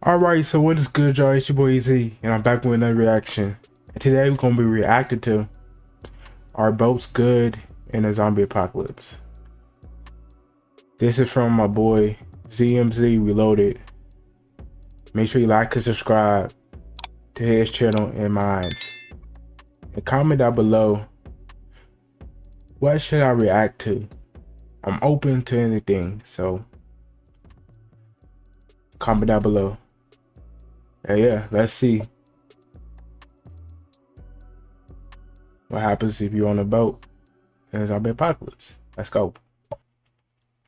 Alright, so what is good, y'all? It's your boy Z, and I'm back with another reaction. And today we're gonna be reacting to Are Boats Good in a Zombie Apocalypse? This is from my boy ZMZreloaded. Make sure you like and subscribe to his channel and mine. And comment down below, what should I react to? I'm open to anything, so comment down below. And yeah, let's see what happens if you're on a boat in a zombie apocalypse. Let's go.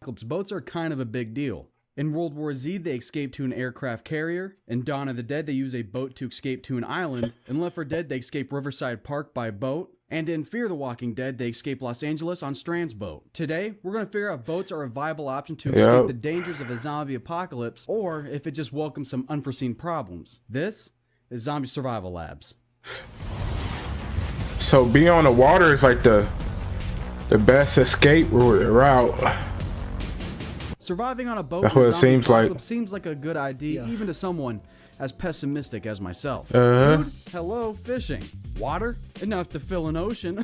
Boats are kind of a big deal. In World War Z, they escaped to an aircraft carrier. In Dawn of the Dead, they use a boat to escape to an island. In Left 4 Dead, they escape Riverside Park by boat. And in Fear the Walking Dead, they escape Los Angeles on Strand's boat. Today, we're going to figure out if boats are a viable option to escape the dangers of a zombie apocalypse, or if it just welcomes some unforeseen problems. This is Zombie Survival Labs. So being on the water is like the best escape route. Surviving on a boat That's what it seems like. Seems like a good idea, even to someone as pessimistic as myself. Uh-huh. Food? Hello, fishing. Water? Enough to fill an ocean.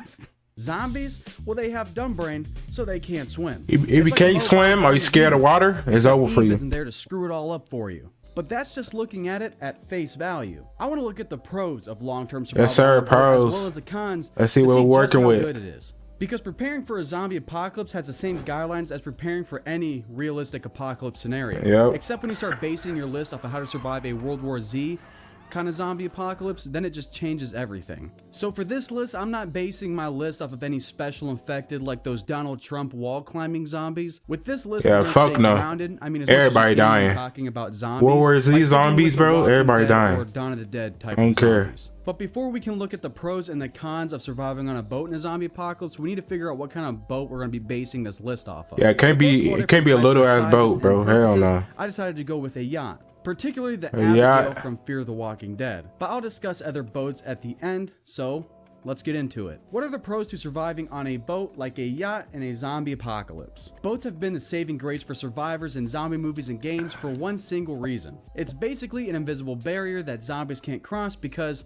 Zombies? Well, they have dumb brain, so they can't swim. If you can't swim or you're scared of water, it's over for you. Isn't there to screw it all up for you. But that's just looking at it at face value. I want to look at the pros of long-term survival, yes, sir, pros, as well as the cons. Let's see what we're working with. Good it is. Because preparing for a zombie apocalypse has the same guidelines as preparing for any realistic apocalypse scenario. Yep. Except when you start basing your list off of how to survive a World War Z kind of zombie apocalypse, then it just changes everything. So for this list, I'm not basing my list off of any special infected like those Donald Trump wall climbing zombies. With this list, yeah, fuck no. Grounded. I mean, everybody dying. Talking about zombies. World War Z zombies, bro. Everybody dying. Or Dawn of the Dead type. I don't care. Zombies. But before we can look at the pros and the cons of surviving on a boat in a zombie apocalypse, we need to figure out what kind of boat we're going to be basing this list off of. Yeah, it can't be a little ass boat, bro. Hell no. I decided to go with a yacht, particularly the Abigail from Fear the Walking Dead. But I'll discuss other boats at the end, so let's get into it. What are the pros to surviving on a boat like a yacht in a zombie apocalypse? Boats have been the saving grace for survivors in zombie movies and games for one single reason. It's basically an invisible barrier that zombies can't cross because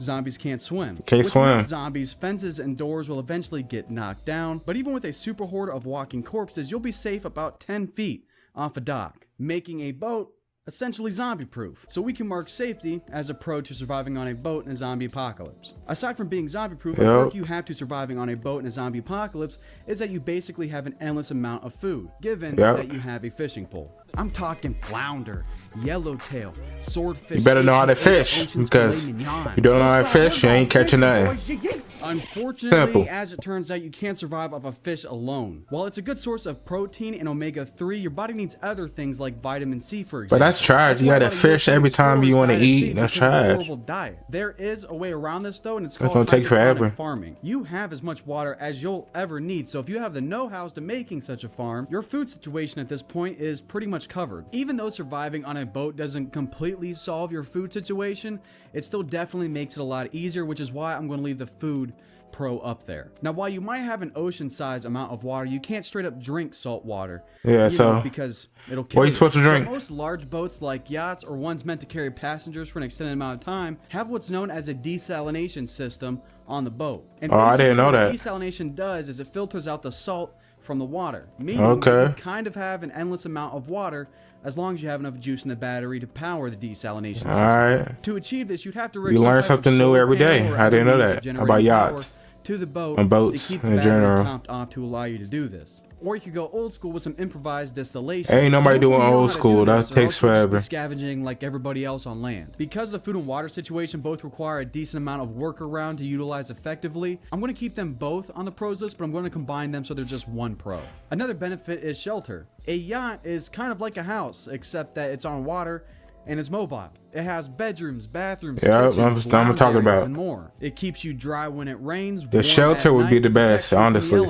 zombies can't swim. Can't swim. Zombies, fences and doors will eventually get knocked down, but even with a super horde of walking corpses, you'll be safe about 10 feet off a dock, making a boat essentially zombie-proof. So we can mark safety as a pro to surviving on a boat in a zombie apocalypse. Aside from being zombie-proof, the perk you have to surviving on a boat in a zombie apocalypse is that you basically have an endless amount of food, given that you have a fishing pole. I'm talking flounder, yellowtail, swordfish. You better know how to fish, because you don't know how to fish, you ain't catching nothing. Unfortunately, as it turns out, you can't survive off a fish alone. While it's a good source of protein and omega-3, your body needs other things like vitamin C, for example. But that's trash. You gotta fish every time you want to eat. That's trash. Horrible diet. There is a way around this though, and it's called gonna take forever. Farming. You have as much water as you'll ever need, so if you have the know-hows to making such a farm, your food situation at this point is pretty much covered. Even though surviving on a boat doesn't completely solve your food situation, it still definitely makes it a lot easier, which is why I'm going to leave the food pro up there. Now, while you might have an ocean-sized amount of water, you can't straight up drink salt water. Yeah, so because it'll kill you. What are you supposed to drink? So most large boats like yachts or ones meant to carry passengers for an extended amount of time have what's known as a desalination system on the boat. And I didn't know that. What desalination does is it filters out the salt from the water, meaning you kind of have an endless amount of water as long as you have enough juice in the battery to power the desalination system. Alright. To achieve this, you'd have to You learn something new every day. I didn't know that about yachts. To the boat and boats to keep the in battery general. topped off to allow you to do this. Or you could go old school with some improvised distillation. Ain't nobody doing old school. That takes forever. Scavenging like everybody else on land. Because the food and water situation both require a decent amount of workaround to utilize effectively, I'm going to keep them both on the pros list, but I'm going to combine them so they're just one pro. Another benefit is shelter. A yacht is kind of like a house, except that it's on water and it's mobile. It has bedrooms, bathrooms, kitchens, I'm talking about, and more. It keeps you dry when it rains. The shelter would be the best, honestly.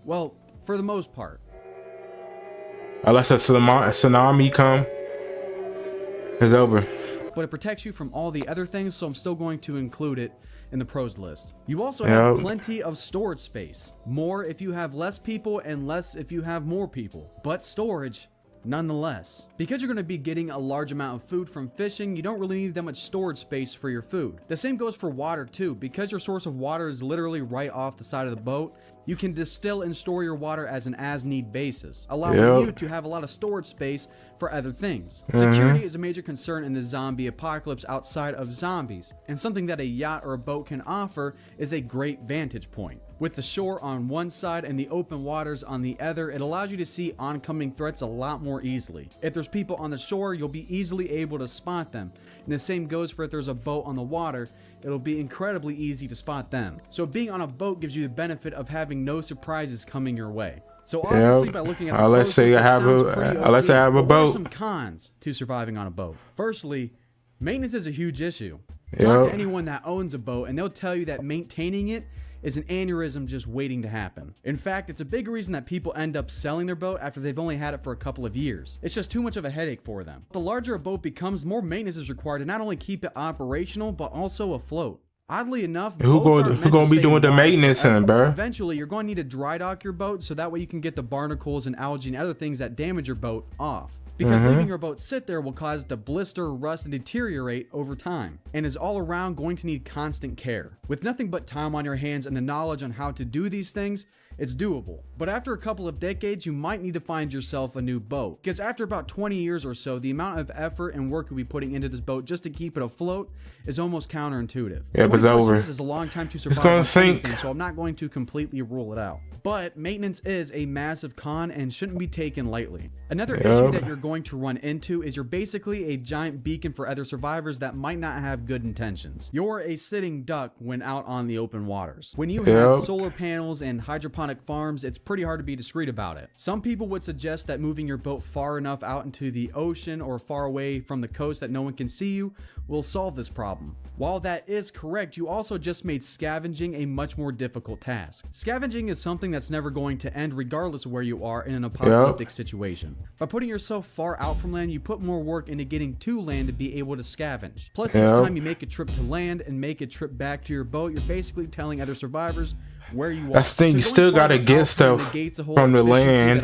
Well, for the most part. Unless a tsunami come, it's over. But it protects you from all the other things, so I'm still going to include it in the pros list. You also have plenty of storage space. More if you have less people and less if you have more people. But storage Nonetheless, because you're going to be getting a large amount of food from fishing, you don't really need that much storage space for your food. The same goes for water too. Because your source of water is literally right off the side of the boat, you can distill and store your water as an as-need basis, allowing you to have a lot of storage space for other things. Security is a major concern in the zombie apocalypse outside of zombies, and something that a yacht or a boat can offer is a great vantage point. With the shore on one side and the open waters on the other, it allows you to see oncoming threats a lot more easily. If there's people on the shore, you'll be easily able to spot them. And the same goes for if there's a boat on the water, it'll be incredibly easy to spot them. So being on a boat gives you the benefit of having no surprises coming your way. So obviously by looking at the let's say I have a boat. What are some cons to surviving on a boat? Firstly, maintenance is a huge issue. Talk to anyone that owns a boat and they'll tell you that maintaining it is an aneurysm just waiting to happen. In fact, it's a big reason that people end up selling their boat after they've only had it for a couple of years. It's just too much of a headache for them. The larger a boat becomes, the more maintenance is required to not only keep it operational, but also afloat. Oddly enough, who gonna be doing the maintenance, bro? Eventually, you're going to need to dry dock your boat so that way you can get the barnacles and algae and other things that damage your boat off. Because leaving your boat sit there will cause it to blister, rust, and deteriorate over time, and is all around going to need constant care. With nothing but time on your hands and the knowledge on how to do these things, it's doable. But after a couple of decades, you might need to find yourself a new boat. Because after about 20 years or so, the amount of effort and work you'll be putting into this boat just to keep it afloat is almost counterintuitive. Yeah, it's over. Years is a long time to survive. It's gonna sink. Anything, so I'm not going to completely rule it out. But maintenance is a massive con and shouldn't be taken lightly. Another issue that you're going to run into is you're basically a giant beacon for other survivors that might not have good intentions. You're a sitting duck when out on the open waters. When you have solar panels and hydroponic farms, it's pretty hard to be discreet about it. Some people would suggest that moving your boat far enough out into the ocean or far away from the coast that no one can see you will solve this problem. While that is correct, you also just made scavenging a much more difficult task. Scavenging is something that's never going to end regardless of where you are in an apocalyptic situation. By putting yourself far out from land, you put more work into getting to land to be able to scavenge. Plus, each time you make a trip to land and make a trip back to your boat, you're basically telling other survivors where you are. That's the thing, you still gotta get stuff from the land.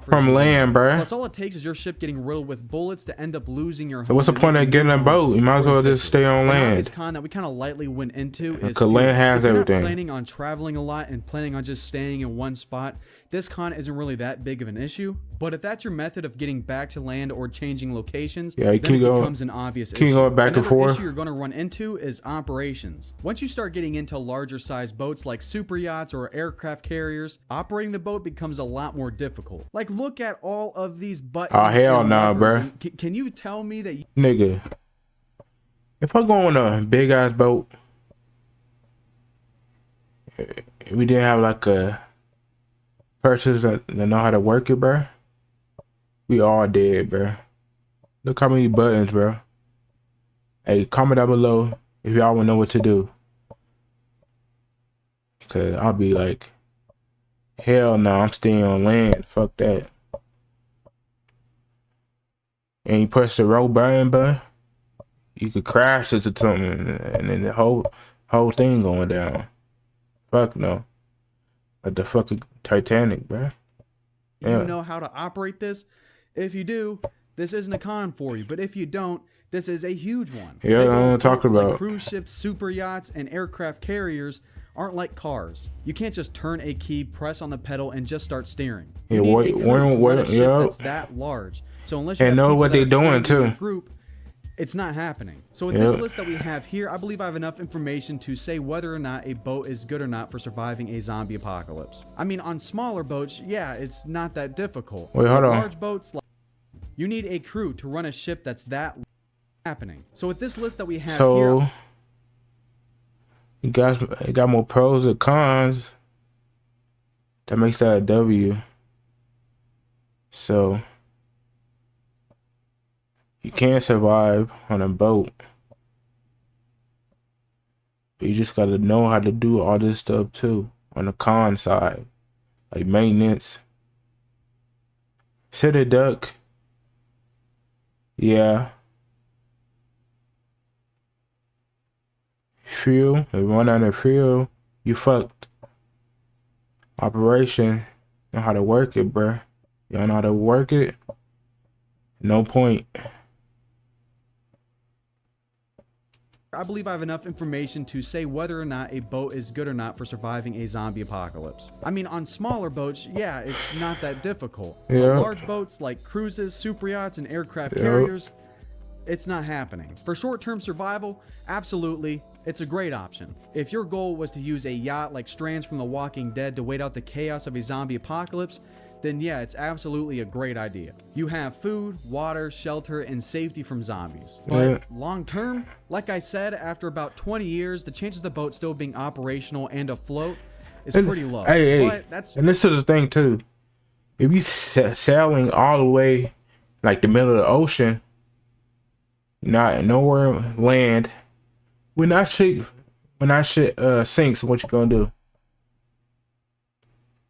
From land, bruh. That's all it takes is your ship getting riddled with bullets to end up losing your home. So what's the point of getting a boat? You might as well just stay on land. This con that we kind of lightly went into is land has everything. If you're not planning on traveling a lot and planning on just staying in one spot, this con isn't really that big of an issue. But if that's your method of getting back to land or changing locations, then it becomes an obvious issue. Going back and forth. Another issue you're going to run into is operations. Once you start getting into larger sized boats like super yachts or aircraft carriers, operating the boat becomes a lot more difficult. Like, look at all of these buttons. Oh, hell no, bruh. Can you tell me that nigga, if I go on a big ass boat, we didn't have like a person that know how to work it, bruh, we all dead, bruh. Look how many buttons, bruh. Hey, comment down below if y'all wanna know what to do. Cause I'll be like, hell no, I'm staying on land. Fuck that. And you push the roll button, bruh, you could crash into something and then the whole thing going down. Fuck no. Like the fucking Titanic, bruh. You know how to operate this? If you do, this isn't a con for you. But if you don't, this is a huge one. Yeah, I don't talk about. Like cruise ships, super yachts, and aircraft carriers aren't like cars. You can't just turn a key, press on the pedal, and just start steering. You need a crew to run a ship that's that large. So unless you know what they're doing too, group, it's not happening. So with this list that we have here, I believe I have enough information to say whether or not a boat is good or not for surviving a zombie apocalypse. I mean, on smaller boats, yeah, it's not that difficult. Wait, hold on. Large boats, you need a crew to run a ship that's that happening. So with this list that we have here, it got more pros and cons. That makes that a W. So you can't survive on a boat. But you just gotta know how to do all this stuff too on the con side. Like maintenance. Sit a duck. Yeah. Fuel. If you run out of fuel, you fucked. Operation. Know how to work it, bruh. You don't know how to work it? No point. I believe I have enough information to say whether or not a boat is good or not for surviving a zombie apocalypse. I mean, on smaller boats, yeah, it's not that difficult. Yeah. But large boats like cruises, super yachts, and aircraft carriers, it's not happening. For short-term survival, absolutely, it's a great option. If your goal was to use a yacht like Strands from The Walking Dead to wait out the chaos of a zombie apocalypse, then yeah, it's absolutely a great idea. You have food, water, shelter, and safety from zombies. But long term, like I said, after about 20 years, the chances of the boat still being operational and afloat is pretty low. Hey, but that's and this is the thing too. If you sailing all the way like the middle of the ocean, not nowhere land, when that shit sinks, what you gonna do?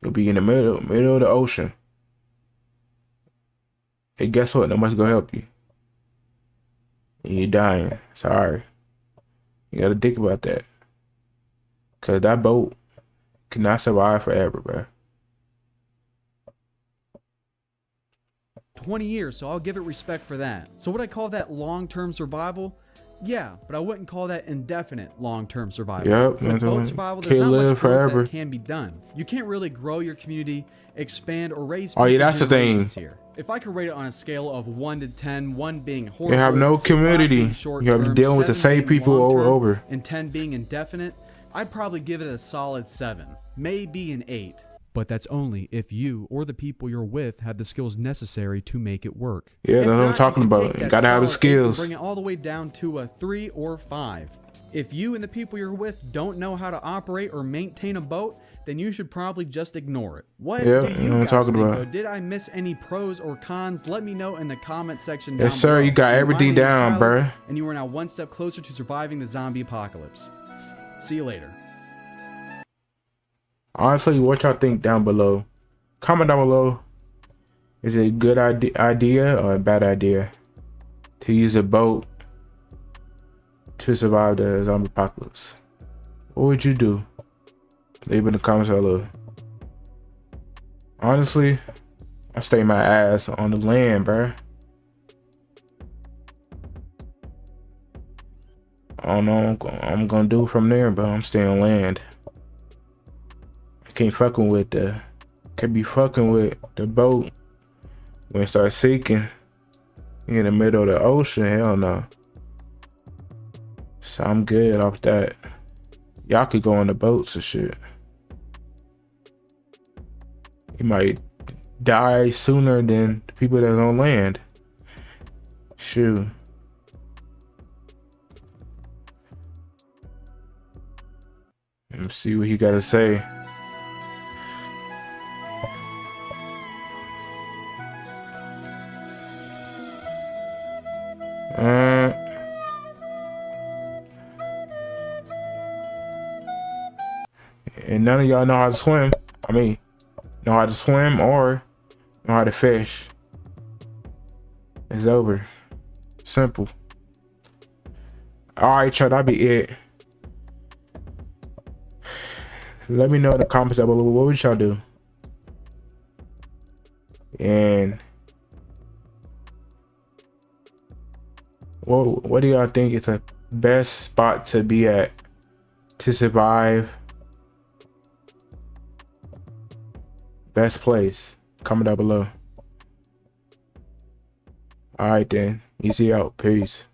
You'll be in the middle of the ocean. Hey, guess what? Nobody's gonna help you. And you're dying. Sorry. You gotta think about that. Cause that boat cannot survive forever, bro. 20 years, so I'll give it respect for that. So would I call that long-term survival? Yeah, but I wouldn't call that indefinite long-term survival. Yep. With boat survival, there's not much growth that can be done. You can't really grow your community, expand, or raise future that's the thing. generations here. If I could rate it on a scale of 1 to 10, 1 being horrible, You have no community. You have to deal with the same people over. And 10 being indefinite, I'd probably give it a solid 7, maybe an 8. But that's only if you or the people you're with have the skills necessary to make it work. Yeah, that's what I'm talking about. You gotta have the skills. Bring it all the way down to a 3 or 5. If you and the people you're with don't know how to operate or maintain a boat, then you should probably just ignore it. What do you guys think, though? Did I miss any pros or cons? Let me know in the comment section down Yes, sir. below. You got everything down, bro. And you are now one step closer to surviving the zombie apocalypse. See you later. Honestly, what y'all think down below? Comment down below. Is it a good idea or a bad idea to use a boat to survive the zombie apocalypse? What would you do? Leave in the comments below. Honestly, I stay my ass on the land, bruh. I don't know what I'm gonna do from there, but I'm staying on land. Can't be fucking with the boat when it starts sinking in the middle of the ocean. Hell no. So I'm good off that. Y'all could go on the boats and shit. You might die sooner than the people that's on land. Shoot. Let me see what he got to say. And none of y'all know how to swim. I mean, know how to swim or know how to fish. It's over. Simple. Alright, y'all, that'll be it. Let me know in the comments down below, what would y'all do? And what do y'all think is the best spot to be at to survive? Best place? Comment down below. Alright then. Easy out. Peace.